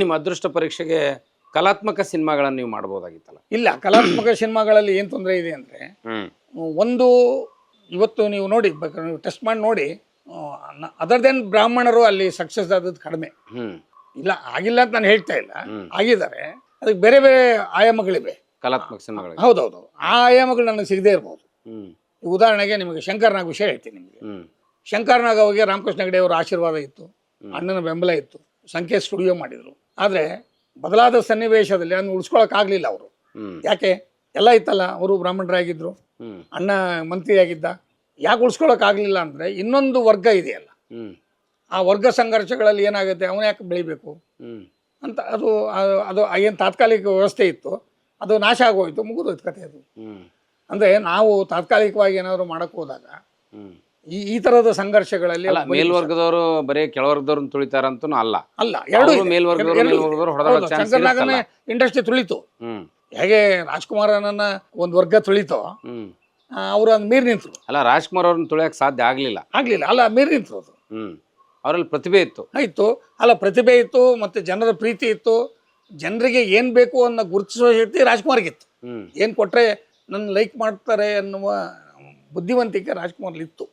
ನಿಮ್ಮ ಅದೃಷ್ಟ ಪರೀಕ್ಷೆಗೆ ಕಲಾತ್ಮಕ ಸಿನಿಮಾಗಳನ್ನು ನೀವು ಮಾಡ್ಬೋದಾಗಿತ್ತಲ್ಲ. ಇಲ್ಲ, ಕಲಾತ್ಮಕ ಸಿನಿಮಾಗಳಲ್ಲಿ ಏನು ತೊಂದರೆ ಇದೆ ಅಂದರೆ, ಒಂದು ಇವತ್ತು ನೀವು ನೋಡಿ, ನೀವು ಟೆಸ್ಟ್ ಮಾಡಿ ನೋಡಿ, ಅದರ್ ದೆನ್ ಬ್ರಾಹ್ಮಣರು ಅಲ್ಲಿ ಸಕ್ಸಸ್ ಆದದ್ದು ಕಡಿಮೆ. ಇಲ್ಲ ಆಗಿಲ್ಲ ಅಂತ ನಾನು ಹೇಳ್ತಾ ಇಲ್ಲ, ಆಗಿದ್ದಾರೆ. ಅದಕ್ಕೆ ಬೇರೆ ಬೇರೆ ಆಯಾಮಗಳಿವೆ ಕಲಾತ್ಮಕ ಸಿನಿಮಾಗಳು. ಹೌದೌದು, ಆ ಆಯಾಮಗಳು ನನಗೆ ಸಿಗದೇ ಇರ್ಬೋದು. ಉದಾಹರಣೆಗೆ ನಿಮಗೆ ಶಂಕರ್ನಾಗ್ ವಿಷಯ ಹೇಳ್ತೀನಿ ನಿಮಗೆ. ಶಂಕರ್ನಾಗ್ ಅವರಿಗೆ ರಾಮಕೃಷ್ಣ ಹೆಗಡೆ ಅವರ ಆಶೀರ್ವಾದ ಇತ್ತು, ಅಣ್ಣನ ಬೆಂಬಲ ಇತ್ತು, ಸಂಕೇತ್ ಸ್ಟುಡಿಯೋ ಮಾಡಿದರು. ಆದರೆ ಬದಲಾದ ಸನ್ನಿವೇಶದಲ್ಲಿ ಅದನ್ನು ಉಳಿಸ್ಕೊಳಕ್ಕಾಗಲಿಲ್ಲ ಅವರು. ಯಾಕೆ? ಎಲ್ಲ ಇತ್ತಲ್ಲ, ಅವರು ಬ್ರಾಹ್ಮಣರಾಗಿದ್ದರು, ಅಣ್ಣ ಮಂತ್ರಿ ಆಗಿದ್ದ. ಯಾಕೆ ಉಳಿಸ್ಕೊಳಕ್ಕಾಗಲಿಲ್ಲ ಅಂದರೆ, ಇನ್ನೊಂದು ವರ್ಗ ಇದೆಯಲ್ಲ, ಆ ವರ್ಗ ಸಂಘರ್ಷಗಳಲ್ಲಿ ಏನಾಗುತ್ತೆ, ಅವನು ಯಾಕೆ ಬೆಳಿಬೇಕು ಅಂತ. ಅದು ಅದು ಏನು ತಾತ್ಕಾಲಿಕ ವ್ಯವಸ್ಥೆ ಇತ್ತು, ಅದು ನಾಶ ಆಗೋಯ್ತು, ಮುಗಿದೋಯ್ತು ಕತೆ ಅದು. ಅಂದರೆ ನಾವು ತಾತ್ಕಾಲಿಕವಾಗಿ ಏನಾದರೂ ಮಾಡೋಕ್ಕೆ ಹೋದಾಗ ಈ ಥರದ ಸಂಘರ್ಷಗಳಲ್ಲಿ ಮೇಲ್ವರ್ಗದವರು ಬರೀ ಕೆಳವರ್ಗದವ್ರನ್ನ ತುಳಿತಾರಂತೂ ಅಲ್ಲ. ಅಲ್ಲ, ಎರಡು ಮೇಲ್ವರ್ಗದವರು ಇಂಡಸ್ಟ್ರಿ ತುಳಿತು. ಹೇಗೆ ರಾಜ್ಕುಮಾರನನ್ನ ಒಂದು ವರ್ಗ ತುಳಿತೋ, ಅವರು ಅದು ಮೀರಿ ನಿಂತರು. ಅಲ್ಲ, ರಾಜ್ಕುಮಾರ್ ಅವ್ರನ್ನ ತುಳಿಯಕ್ಕೆ ಸಾಧ್ಯ ಆಗಲಿಲ್ಲ. ಅಲ್ಲ, ಮೀರಿ ನಿಂತರು. ಅದು ಅವರಲ್ಲಿ ಪ್ರತಿಭೆ ಇತ್ತು. ಅಲ್ಲ, ಪ್ರತಿಭೆ ಇತ್ತು, ಮತ್ತು ಜನರ ಪ್ರೀತಿ ಇತ್ತು. ಜನರಿಗೆ ಏನು ಬೇಕು ಅನ್ನೋ ಗುರುತಿಸುವ ಶಕ್ತಿ ರಾಜ್ಕುಮಾರ್ಗಿತ್ತು. ಏನು ಕೊಟ್ಟರೆ ನನ್ನ ಲೈಕ್ ಮಾಡ್ತಾರೆ ಅನ್ನುವ ಬುದ್ಧಿವಂತಿಕೆ ರಾಜ್ಕುಮಾರ್ಲಿತ್ತು.